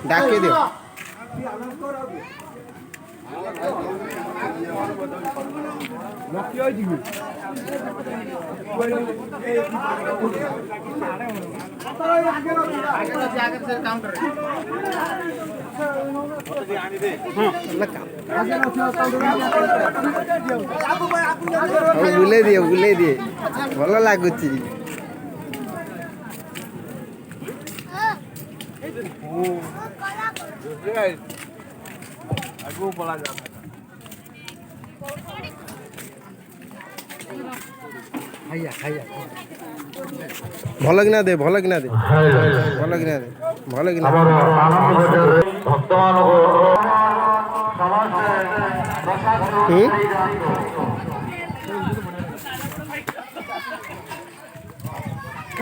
ডাকে দিও ବୁଲେଇ ଦିଏ ଭଲ ଲାଗୁଛି। ଭଲ କିନା ଦେ ଭଲ କିନା ଦେ ଭଲ କିନା ଦେ ଭଲ କିନା ଭକ୍ତମାନଙ୍କୁ ସମସ୍ତେ